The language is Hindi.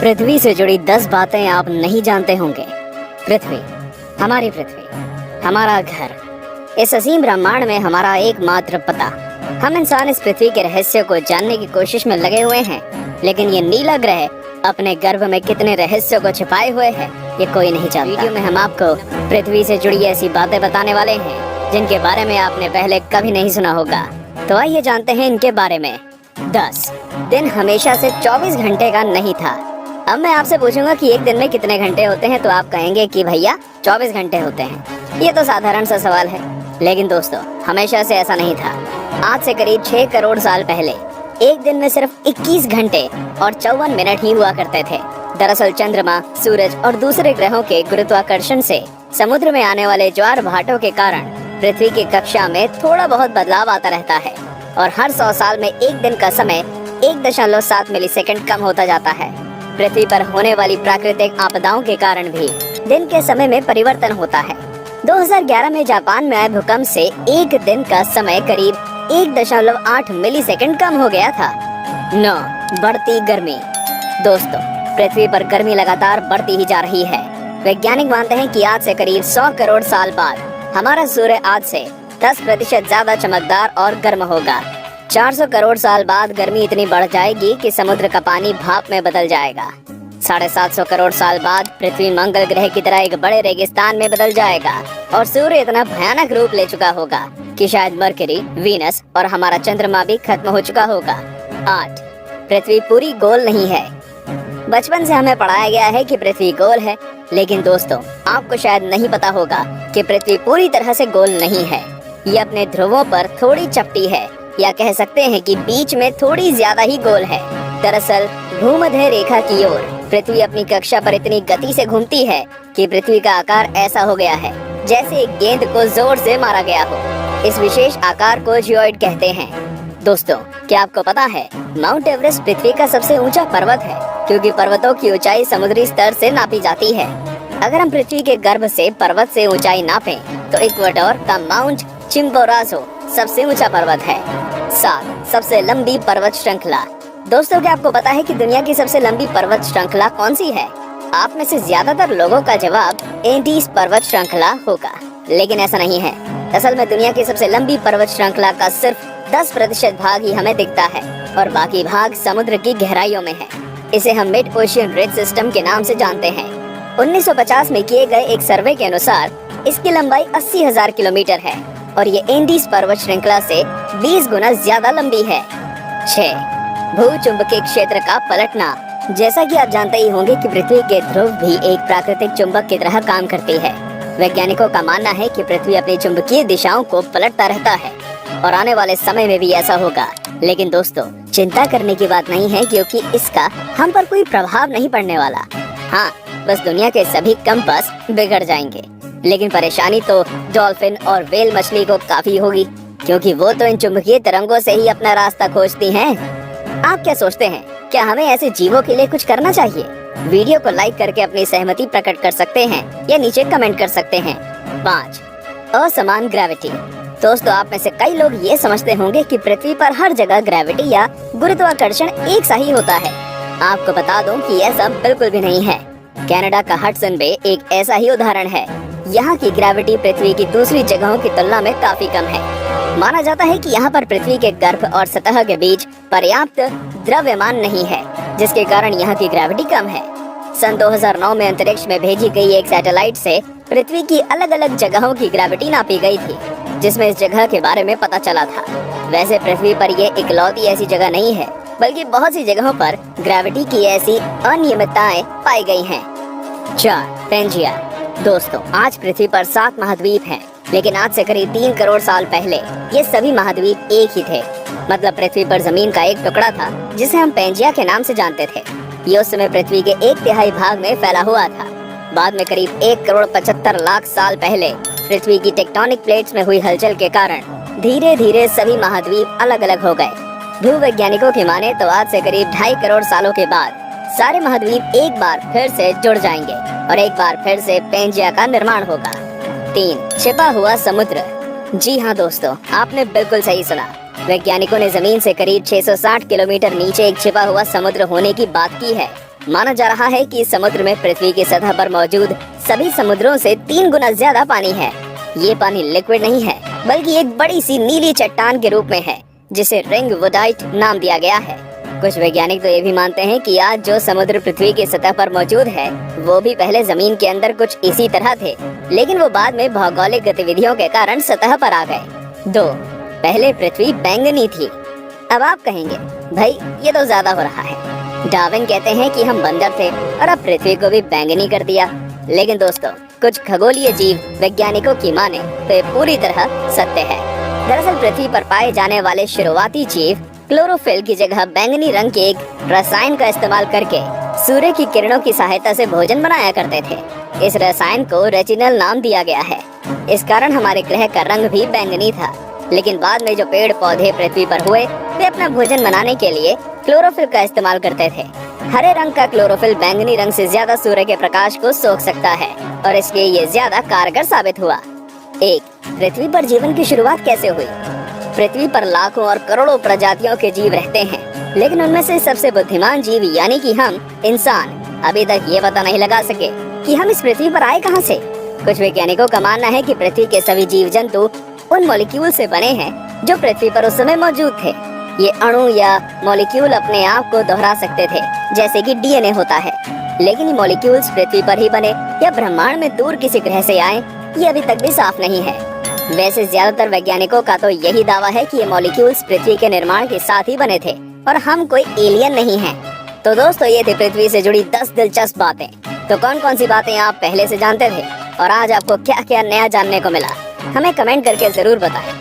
पृथ्वी से जुड़ी 10 बातें आप नहीं जानते होंगे। पृथ्वी, हमारी पृथ्वी, हमारा घर, इस असीम ब्रह्मांड में हमारा एकमात्र पता। हम इंसान इस पृथ्वी के रहस्य को जानने की कोशिश में लगे हुए हैं, लेकिन ये नीला ग्रह अपने गर्भ में कितने रहस्यों को छिपाए हुए है ये कोई नहीं जानता। वीडियो में हम आपको पृथ्वी से जुड़ी ऐसी बातें बताने वाले हैं जिनके बारे में आपने पहले कभी नहीं सुना होगा। तो आइए जानते हैं इनके बारे में। 10 दिन हमेशा से 24 घंटे का नहीं था। अब मैं आपसे पूछूंगा कि एक दिन में कितने घंटे होते हैं, तो आप कहेंगे कि भैया 24 घंटे होते हैं। ये तो साधारण सा सवाल है, लेकिन दोस्तों हमेशा से ऐसा नहीं था। आज से करीब 6 करोड़ साल पहले एक दिन में सिर्फ 21 घंटे और 54 मिनट ही हुआ करते थे। दरअसल चंद्रमा, सूरज और दूसरे ग्रहों के गुरुत्वाकर्षण से समुद्र में आने वाले ज्वार भाटों के कारण पृथ्वी की कक्षा में थोड़ा बहुत बदलाव आता रहता है और हर 100 साल में एक दिन का समय 1.7 मिलीसेकंड कम होता जाता है। पृथ्वी पर होने वाली प्राकृतिक आपदाओं के कारण भी दिन के समय में परिवर्तन होता है। 2011 में जापान में आए भूकंप से एक दिन का समय करीब 1.8 मिलीसेकंड कम हो गया था। 9 बढ़ती गर्मी। दोस्तों पृथ्वी पर गर्मी लगातार बढ़ती ही जा रही है। वैज्ञानिक मानते हैं कि आज से करीब 100 करोड़ साल बाद हमारा सूर्य आज से 10% ज्यादा चमकदार और गर्म होगा। 400 करोड़ साल बाद गर्मी इतनी बढ़ जाएगी कि समुद्र का पानी भाप में बदल जाएगा। 750 करोड़ साल बाद पृथ्वी मंगल ग्रह की तरह एक बड़े रेगिस्तान में बदल जाएगा और सूर्य इतना भयानक रूप ले चुका होगा कि शायद मरकरी, वीनस और हमारा चंद्रमा भी खत्म हो चुका होगा। 8 पृथ्वी पूरी गोल नहीं है। बचपन से हमें पढ़ाया गया है कि पृथ्वी गोल है, लेकिन दोस्तों आपको शायद नहीं पता होगा कि पृथ्वी पूरी तरह से गोल नहीं है। ये अपने ध्रुवों पर थोड़ी चपटी है, या कह सकते हैं कि बीच में थोड़ी ज्यादा ही गोल है। दरअसल भूमध्य रेखा की ओर पृथ्वी अपनी कक्षा पर इतनी गति से घूमती है कि पृथ्वी का आकार ऐसा हो गया है जैसे एक गेंद को जोर से मारा गया हो। इस विशेष आकार को जियोइड कहते हैं। दोस्तों क्या आपको पता है माउंट एवरेस्ट पृथ्वी का सबसे ऊंचा पर्वत है, क्योंकि पर्वतों की ऊंचाई समुद्री स्तर से नापी जाती है। अगर हम पृथ्वी के गर्भ से पर्वत से ऊंचाई नापें तो इक्वाडोर का माउंट चिम्बोराजो सबसे ऊंचा पर्वत है। 7 सबसे लंबी पर्वत श्रृंखला। दोस्तों क्या आपको पता है कि दुनिया की सबसे लंबी पर्वत श्रृंखला कौन सी है? आप में से ज्यादातर लोगों का जवाब एंडीज पर्वत श्रृंखला होगा, लेकिन ऐसा नहीं है। असल में दुनिया की सबसे लंबी पर्वत श्रृंखला का सिर्फ 10% भाग ही हमें दिखता है और बाकी भाग समुद्र की गहराइयों में है। इसे हम मिड ओशियन रिज सिस्टम के नाम से जानते हैं। 1950 में किए गए एक सर्वे के अनुसार इसकी लंबाई 80,000 किलोमीटर है और ये एंडीज पर्वत श्रृंखला से 20 गुना ज्यादा लंबी है। 6 भूचुंबकीय क्षेत्र का पलटना। जैसा कि आप जानते ही होंगे कि पृथ्वी के ध्रुव भी एक प्राकृतिक चुंबक की तरह काम करती है। वैज्ञानिकों का मानना है कि पृथ्वी अपनी चुंबकीय दिशाओं को पलटता रहता है और आने वाले समय में भी ऐसा होगा। लेकिन दोस्तों चिंता करने की बात नहीं है, क्योंकि इसका हम पर कोई प्रभाव नहीं पड़ने वाला। हाँ, बस दुनिया के सभी कंपास बिगड़ जाएंगे, लेकिन परेशानी तो डॉल्फिन और व्हेल मछली को काफी होगी, क्योंकि वो तो इन चुंबकीय तरंगों से ही अपना रास्ता खोजती हैं। आप क्या सोचते हैं, क्या हमें ऐसे जीवों के लिए कुछ करना चाहिए? वीडियो को लाइक करके अपनी सहमति प्रकट कर सकते हैं या नीचे कमेंट कर सकते हैं। 5 असमान ग्रेविटी। दोस्तों आप में से कई लोग ये समझते होंगे कि पृथ्वी पर हर जगह ग्रेविटी या गुरुत्वाकर्षण एक सा ही होता है। आपको बता दूं कि ऐसा बिल्कुल भी नहीं है। कनाडा का हडसन बे एक ऐसा ही उदाहरण है। यहाँ की ग्रेविटी पृथ्वी की दूसरी जगहों की तुलना में काफी कम है। माना जाता है कि यहाँ पर पृथ्वी के गर्भ और सतह के बीच पर्याप्त द्रव्यमान नहीं है, जिसके कारण यहाँ की ग्रेविटी कम है। सन 2009 में अंतरिक्ष में भेजी गई एक सैटेलाइट से पृथ्वी की अलग अलग जगहों की ग्रेविटी नापी गई थी, जिसमें इस जगह के बारे में पता चला था। वैसे पृथ्वी पर ये इकलौती ऐसी जगह नहीं है, बल्कि बहुत सी जगहों पर ग्रेविटी की ऐसी अनियमितताएं पाई गई हैं। 4 पेंजिया। दोस्तों आज पृथ्वी पर 7 महाद्वीप हैं, लेकिन आज से करीब 3 करोड़ साल पहले ये सभी महाद्वीप एक ही थे। मतलब पृथ्वी पर जमीन का एक टुकड़ा था जिसे हम पेंजिया के नाम से जानते थे। ये उस समय पृथ्वी के 1/3 भाग में फैला हुआ था। बाद में करीब 1 करोड़ 75 लाख साल पहले पृथ्वी की टेक्टोनिक प्लेट्स में हुई हलचल के कारण धीरे धीरे सभी महाद्वीप अलग अलग हो गए। भूवैज्ञानिकों की माने तो आज से करीब 2.5 करोड़ सालों के बाद सारे महाद्वीप एक बार फिर से जुड़ जाएंगे और एक बार फिर से पेंजिया का निर्माण होगा। 3 छिपा हुआ समुद्र। जी हाँ दोस्तों आपने बिल्कुल सही सुना। वैज्ञानिकों ने जमीन से करीब 660 किलोमीटर नीचे एक छिपा हुआ समुद्र होने की बात की है। माना जा रहा है कि समुद्र में पृथ्वी की सतह पर मौजूद सभी समुद्रों से 3 गुना ज्यादा पानी है। ये पानी लिक्विड नहीं है, बल्कि एक बड़ी सी नीली चट्टान के रूप में है, जिसे रिंग वुडाइट नाम दिया गया है। कुछ वैज्ञानिक तो ये भी मानते हैं कि आज जो समुद्र पृथ्वी की सतह पर मौजूद है, वो भी पहले जमीन के अंदर कुछ इसी तरह थे, लेकिन वो बाद में भौगोलिक गतिविधियों के कारण सतह पर आ गए। 2. पहले पृथ्वी बैंगनी थी। अब आप कहेंगे, भाई ये तो ज्यादा हो रहा है। डार्विन कहते हैं कि हम बंदर थे और अब पृथ्वी को भी बैंगनी कर दिया। लेकिन दोस्तों, कुछ खगोलीय जीव वैज्ञानिकों की माने तो ये पूरी तरह सत्य है। दरअसल पृथ्वी पर पाए जाने वाले शुरुआती जीव क्लोरोफिल की जगह बैंगनी रंग के एक रसायन का इस्तेमाल करके सूर्य की किरणों की सहायता से भोजन बनाया करते थे। इस रसायन को रेटिनल नाम दिया गया है। इस कारण हमारे ग्रह का रंग भी बैंगनी था। लेकिन बाद में जो पेड़ पौधे पृथ्वी पर हुए, वे अपना भोजन बनाने के लिए क्लोरोफिल का इस्तेमाल करते थे। हरे रंग का क्लोरोफिल बैंगनी रंग से ज्यादा सूर्य के प्रकाश को सोख सकता है और इसलिए ये ज्यादा कारगर साबित हुआ। 1. पृथ्वी पर जीवन की शुरुआत कैसे हुई? पृथ्वी पर लाखों और करोड़ों प्रजातियों के जीव रहते हैं, लेकिन उनमें से सबसे बुद्धिमान जीव यानी कि हम इंसान अभी तक ये पता नहीं लगा सके कि हम इस पृथ्वी पर आए कहां से। कुछ वैज्ञानिकों का मानना है कि पृथ्वी के सभी जीव जंतु उन मॉलिक्यूल से बने हैं जो पृथ्वी पर उस समय मौजूद थे। ये अणु या मॉलिक्यूल अपने आप को दोहरा सकते थे, जैसे कि डीएनए होता है। लेकिन ये मॉलिक्यूल्स पृथ्वी पर ही बने या ब्रह्मांड में दूर किसी ग्रह से आए, ये अभी तक भी साफ नहीं है। वैसे ज्यादातर वैज्ञानिकों का तो यही दावा है कि ये मॉलिक्यूल्स पृथ्वी के निर्माण के साथ ही बने थे और हम कोई एलियन नहीं हैं। तो दोस्तों, ये थी पृथ्वी से जुड़ी 10 दिलचस्प बातें। तो कौन कौन सी बातें आप पहले से जानते थे और आज आपको क्या क्या नया जानने को मिला, हमें कमेंट करके जरूर बताएं।